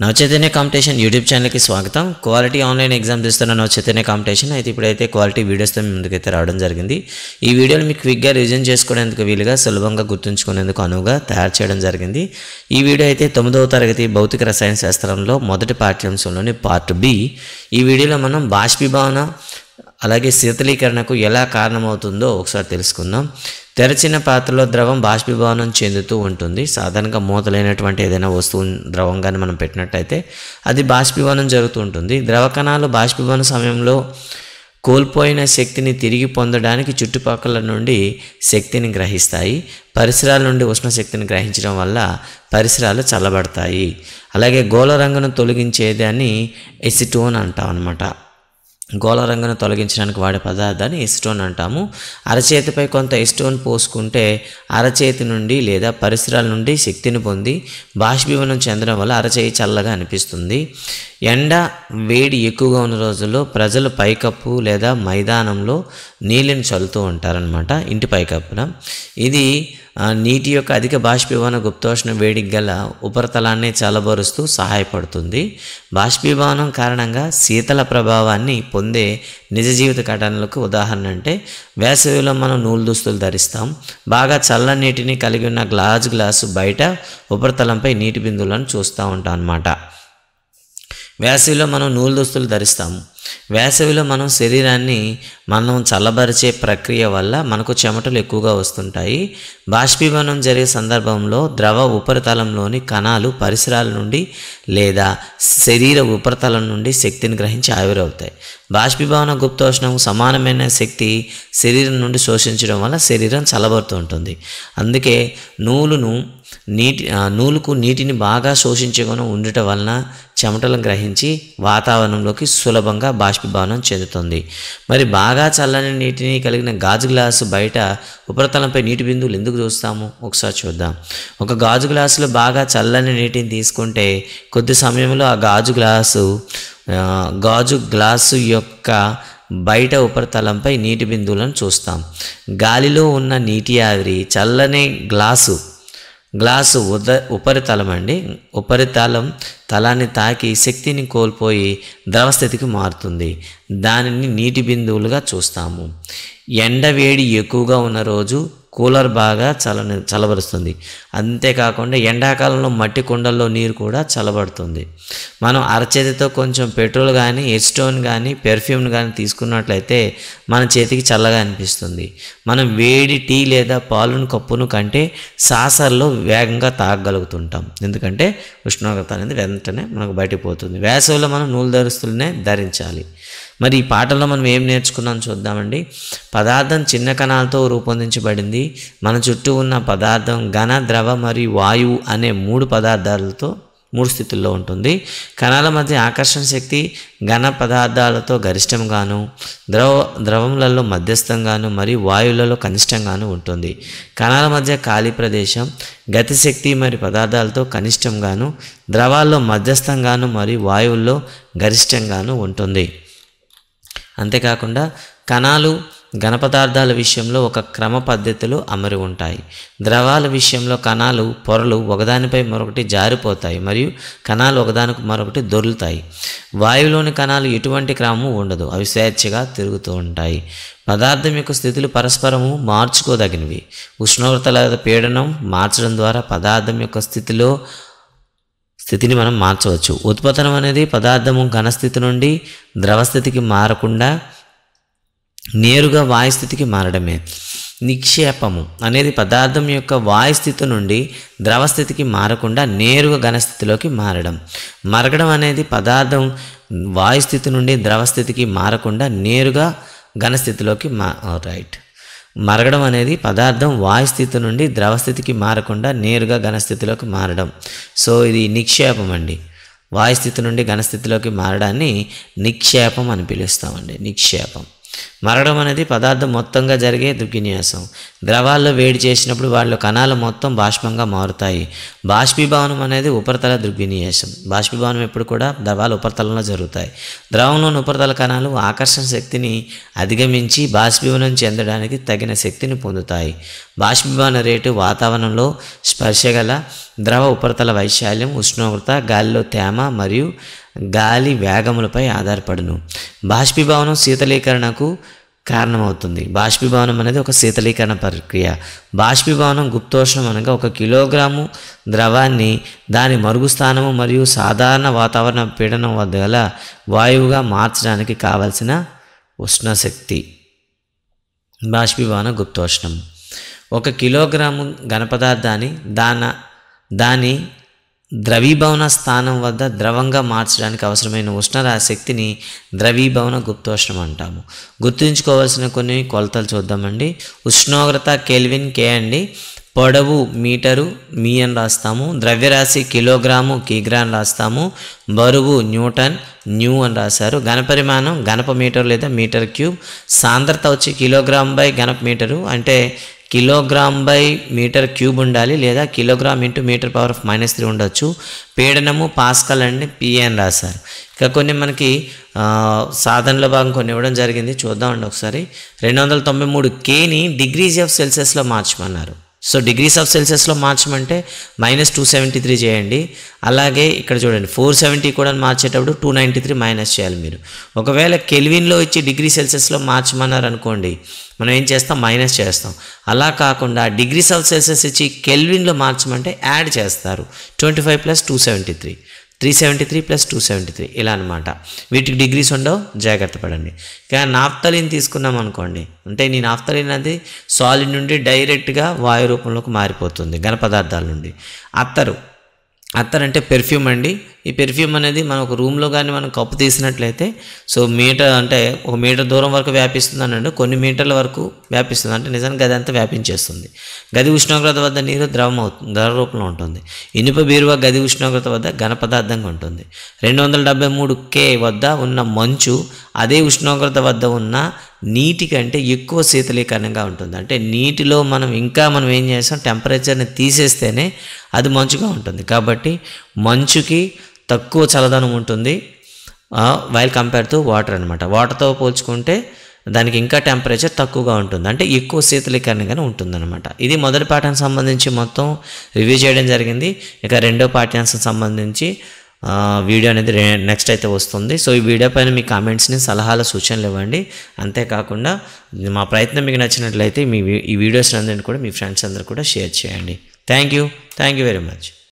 Navachaitanya competition YouTube ఛానల్కి స్వాగతం. Quality online exam తీస్తున్న నవచైతన్య కాంపిటీషన్ అయితే ఇప్పుడైతే క్వాలిటీ వీడియోస్తో మీ ముందుకైతే రావడం జరిగింది. ఈ వీడియోని మీకు క్విక్గా రివిజన్ చేసుకునేందుకు వీలుగా సులభంగా గుర్తుంచుకునేందుకు అనువుగా తయారు చేయడం జరిగింది. ఈ వీడియో అయితే 9వ తరగతి భౌతిక రసాయన శాస్త్రంలో మొదటి పాఠ్యాంశంలోని పార్ట్ బి. ఈ వీడియోలో మనం బాష్పీభవన అలాగే శీతలీకరణకు ఎలా కారణమవుతుందో ఒకసారి తెలుసుకుందాం. తెరచిన పాత్రలో ద్రవం బాష్పీభవనం చెందుతూ ఉంటుంది. సాధారణంగా మూతలైనటువంటి ఏదైనా వస్తువు ద్రవంగానే మనం పెట్టినట్టయితే అది బాష్పీభవనం జరుగుతూ ఉంటుంది. ద్రవ కణాలు బాష్పీభవన సమయంలో కోల్పోయిన శక్తిని తిరిగి పొందడానికి చుట్టుపక్కల నుండి శక్తిని గ్రహిస్తాయి. పరిసరాల నుండి ఉష్ణ శక్తిని గ్రహించడం వల్ల పరిసరాలు చల్లబడతాయి. అలాగే గోళ రంగును తొలగించేదాన్ని ఎసిటోన్ అంటాం అన్నమాట. గోళ రంగును తొలగించడానికి వాడే పదార్థాన్ని ఎసిటోన్ అంటాము. అరచేతిపై కొంత ఎసిటోన్ పోసుకుంటే అరచేతి నుండి లేదా పరిసరాల నుండి శక్తిని పొంది బాష్పీభవనం చెందడం వల్ల అరచేయి చల్లగా అనిపిస్తుంది. ఎండ వేడి ఎక్కువగా ఉన్న రోజుల్లో ప్రజలు పైకప్పు లేదా మైదానంలో నీళ్ళని చల్లుతూ ఉంటారనమాట, ఇంటి పైకప్పున. ఇది నీటి యొక్క అధిక బాష్పీభవన గుప్తోష్ణ వేడికి గల ఉపరితలాన్ని చల్లబరుస్తూ సహాయపడుతుంది. బాష్పీభవనం కారణంగా శీతల ప్రభావాన్ని పొందే నిజ జీవిత ఘటనలకు ఉదాహరణ అంటే వేసవిలో మనం నూలు దుస్తులు ధరిస్తాం. బాగా చల్ల నీటిని కలిగి ఉన్న గ్లాసు బయట ఉపరితలంపై నీటి బిందువులను చూస్తూ ఉంటాం అన్నమాట. వేసవిలో మనం నూలు దుస్తులు ధరిస్తాము. వేసవిలో మనం శరీరాన్ని చల్లబరిచే ప్రక్రియ వల్ల మనకు చెమటలు ఎక్కువగా వస్తుంటాయి. బాష్పీభవనం జరిగే సందర్భంలో ద్రవ ఉపరితలంలోని కణాలు పరిసరాల నుండి లేదా శరీర ఉపరితలం నుండి శక్తిని గ్రహించి ఆవిరవుతాయి. బాష్పీభవన గుప్తోష్ణం సమానమైన శక్తి శరీరం నుండి శోషించడం వల్ల శరీరం చల్లబడుతూ ఉంటుంది. అందుకే నూలుకు నీటిని బాగా శోషించకుండా ఉండటం వలన చెమటలను గ్రహించి వాతావరణంలోకి సులభంగా బాష్పీభవనం చెందుతుంది. మరి బాగా చల్లని నీటిని కలిగిన గాజు గ్లాసు బయట ఉపరితలంపై నీటి బిందువులు ఎందుకు చూస్తాము ఒకసారి చూద్దాం. ఒక గాజు గ్లాసులో బాగా చల్లని నీటిని తీసుకుంటే కొద్ది సమయంలో ఆ గాజు గ్లాసు యొక్క బయట ఉపరితలంపై నీటి బిందువులను చూస్తాం. గాలిలో ఉన్న నీటి ఆవిరి చల్లని గ్లాసు ఉపరితలం తలాన్ని తాకి శక్తిని కోల్పోయి ద్రవస్థితికి మారుతుంది. దానిని నీటి బిందువులుగా చూస్తాము. ఎండ వేడి ఎక్కువగా ఉన్న రోజు కూలర్ బాగా చల్లబరుస్తుంది. అంతేకాకుండా ఎండాకాలంలో మట్టి కుండల్లో నీరు కూడా చల్లబడుతుంది. మనం అరచేతితో కొంచెం పెట్రోల్ కానీ ఎసిటోన్ కానీ పెర్ఫ్యూమ్ కానీ తీసుకున్నట్లయితే మన చేతికి చల్లగా అనిపిస్తుంది. మనం వేడి టీ లేదా పాలును కప్పును కంటే సాసర్లో వేగంగా తాగగలుగుతుంటాం. ఎందుకంటే ఉష్ణోగ్రత అనేది వెంటనే మనకు బయటకు పోతుంది. వేసవిలో మనం నూలు దుస్తులనే ధరించాలి. మరి ఈ పాఠంలో మనం ఏం నేర్చుకున్నాం చూద్దామండి. పదార్థం చిన్న కణాలతో రూపొందించబడింది. మన చుట్టూ ఉన్న పదార్థం ఘన, ద్రవ మరియు వాయువు అనే 3 స్థితుల్లో ఉంటుంది. కణాల మధ్య ఆకర్షణ శక్తి ఘన పదార్థాలతో గరిష్టంగాను, ద్రవములలో మధ్యస్థంగాను మరియు వాయువులలో కనిష్టంగాను ఉంటుంది. కణాల మధ్య ఖాళీ ప్రదేశం గతిశక్తి మరియు పదార్థాలతో కనిష్టంగాను, ద్రవాల్లో మధ్యస్థంగాను మరియు వాయువుల్లో గరిష్టంగాను ఉంటుంది. అంతేకాకుండా కణాలు ఘన పదార్థాల విషయంలో ఒక క్రమ పద్ధతిలో అమరి ఉంటాయి. ద్రవాల విషయంలో కణాలు పొరలు ఒకదానిపై మరొకటి జారిపోతాయి మరియు కణాలు ఒకదానికి మరొకటి దొర్లుతాయి. వాయువులోని కణాలు ఎటువంటి క్రమము ఉండదు, అవి స్వేచ్ఛగా తిరుగుతూ ఉంటాయి. పదార్థం యొక్క స్థితులు పరస్పరము మార్చుకోదగినవి. ఉష్ణోగ్రత లేదా పీడనం మార్చడం ద్వారా పదార్థం యొక్క స్థితిని మనం మార్చవచ్చు. ఉత్పతనం అనేది పదార్థము ఘనస్థితి నుండి ద్రవస్థితికి మారకుండా నేరుగా వాయుస్థితికి మారడమే. నిక్షేపము అనేది పదార్థం యొక్క వాయుస్థితి నుండి ద్రవస్థితికి మారకుండా నేరుగా ఘనస్థితిలోకి మారడం. మరగడం అనేది పదార్థం వాయుస్థితి నుండి ద్రవస్థితికి మారకుండా నేరుగా ఘనస్థితిలోకి మరగడం అనేది పదార్థం వాయుస్థితి నుండి ద్రవస్థితికి మారకుండా నేరుగా ఘనస్థితిలోకి మారడం. సో ఇది నిక్షేపం అండి. వాయుస్థితి నుండి ఘనస్థితిలోకి మారడాన్ని నిక్షేపం అని పిలుస్తామండి. నిక్షేపం. మరగడం అనేది పదార్థం మొత్తంగా జరిగే దృగ్విన్యాసం. ద్రవాల్లో వేడి చేసినప్పుడు వాళ్ళ కణాలు మొత్తం బాష్పంగా మారుతాయి. బాష్పీభవనం అనేది ఉపరితల దృగ్విన్యాసం. బాష్పీభవనం ఎప్పుడు కూడా ద్రవాలు ఉపరితలంలో జరుగుతాయి. ద్రవంలోని ఉపరితల కణాలు ఆకర్షణ శక్తిని అధిగమించి బాష్పీభవనం చెందడానికి తగిన శక్తిని పొందుతాయి. బాష్పీభవన రేటు వాతావరణంలో స్పర్శగల ద్రవ ఉపరితల వైశాల్యం, ఉష్ణోగ్రత, గాలిలో తేమ మరియు గాలి వేగములపై ఆధారపడును. బాష్పీభవనం శీతలీకరణకు కారణమవుతుంది. బాష్పీభవనం అనేది ఒక శీతలీకరణ ప్రక్రియ. బాష్పీభవనం గుప్తోష్ణం అనగా 1 కిలోగ్రాము ద్రవాన్ని దాని మరుగు స్థానము మరియు సాధారణ వాతావరణ పీడనం వద్ద గల వాయువుగా మార్చడానికి కావలసిన ఉష్ణశక్తి. బాష్పీభవన గుప్తోష్ణం. 1 కిలోగ్రాము ఘనపదార్థాన్ని దాని ద్రవీభవన స్థానం వద్ద ద్రవంగా మార్చడానికి అవసరమైన ఉష్ణరాశి శక్తిని ద్రవీభవన గుప్తోష్ణం అంటాము. గుర్తుంచుకోవాల్సిన కొన్ని కొలతలు చూద్దామండి. ఉష్ణోగ్రత కెల్విన్ కే అండి, పొడవు మీటరు మీ అని రాస్తాము, ద్రవ్యరాశి కిలోగ్రాము కిగ్రా అని రాస్తాము, బరువు న్యూటన్ న్యూ అని రాశారు, ఘనపరిమాణం ఘనప మీటర్ లేదా మీటర్ క్యూబ్, సాంద్రత వచ్చి కిలోగ్రామ్ బై ఘనప మీటరు అంటే కిలోగ్రామ్ బై మీటర్ క్యూబ్ ఉండాలి లేదా kilogram into metre power of -3 ఉండొచ్చు. పీడనము పాస్కల్ అండి పిఏ అని రాశారు. ఇక కొన్ని మనకి సాధనలో భాగం కొన్ని ఇవ్వడం జరిగింది, చూద్దామండి ఒకసారి. 293 కేని డిగ్రీస్ ఆఫ్ సెల్సియస్లో మార్చమన్నారు. సో డిగ్రీస్ ఆఫ్ సెల్సియస్లో మార్చమంటే -273 చేయండి. అలాగే ఇక్కడ చూడండి 470 కూడా మార్చేటప్పుడు 293 మైనస్ చేయాలి మీరు. ఒకవేళ కెల్విన్లో ఇచ్చి డిగ్రీ సెల్సియస్లో మార్చమన్నారు అనుకోండి, మనం ఏం చేస్తాం, మైనస్ చేస్తాం. అలా కాకుండా డిగ్రీస్ ఆఫ్ సెల్సియస్ ఇచ్చి కెల్విన్లో మార్చమంటే యాడ్ చేస్తారు. 25 + 273 373 + 273 ఇలా అనమాట. వీటికి డిగ్రీస్ ఉండవు, జాగ్రత్త పడండి. ఇక నాఫ్తలిన్ తీసుకున్నాం అనుకోండి, అంటే నీ నాఫ్తలిన్ అది సాలిడ్ నుండి డైరెక్ట్గా వాయు రూపంలోకి మారిపోతుంది ఘన పదార్థాల నుండి. అత్తర్ అంటే పెర్ఫ్యూమ్ అండి. ఈ పెర్ఫ్యూమ్ అనేది మనం ఒక రూమ్లో కానీ మనం కప్పు తీసినట్లయితే సో మీటర్ అంటే 1 మీటర్ దూరం వరకు వ్యాపిస్తుంది అనండి, కొన్ని మీటర్ల వరకు వ్యాపిస్తుంది, అంటే నిజానికి గది అంతా వ్యాపించేస్తుంది. గది ఉష్ణోగ్రత వద్ద నీరు ద్రవ రూపంలో ఉంటుంది. ఇనుప బీరువా గది ఉష్ణోగ్రత వద్ద ఘన పదార్థంగా ఉంటుంది. 273 K వద్ద ఉన్న మంచు అదే ఉష్ణోగ్రత వద్ద ఉన్న నీటి కంటే ఎక్కువ శీతలీకరణంగా ఉంటుంది. అంటే నీటిలో మనం ఏం చేస్తాం, టెంపరేచర్ని తీసేస్తేనే అది మంచుగా ఉంటుంది. కాబట్టి మంచుకి తక్కువ చల్లదనం ఉంటుంది వైల్ కంపేర్ టు వాటర్ అనమాట. వాటర్తో పోల్చుకుంటే దానికి ఇంకా టెంపరేచర్ తక్కువగా ఉంటుంది, అంటే ఎక్కువ శీతలీకరణంగానే ఉంటుందన్నమాట. ఇది మొదటి పాఠానికి సంబంధించి మొత్తం రివ్యూ చేయడం జరిగింది. ఇక రెండో పాఠ్యాంశం సంబంధించి వీడియో అనేది నెక్స్ట్ అయితే వస్తుంది. సో ఈ వీడియో పైన మీ కామెంట్స్ని, సలహాలు, సూచనలు ఇవ్వండి. అంతేకాకుండా మా ప్రయత్నం మీకు నచ్చినట్లయితే ఈ వీడియోస్ అందరినీ కూడా మీ ఫ్రెండ్స్ అందరూ కూడా షేర్ చేయండి. Thank you very much.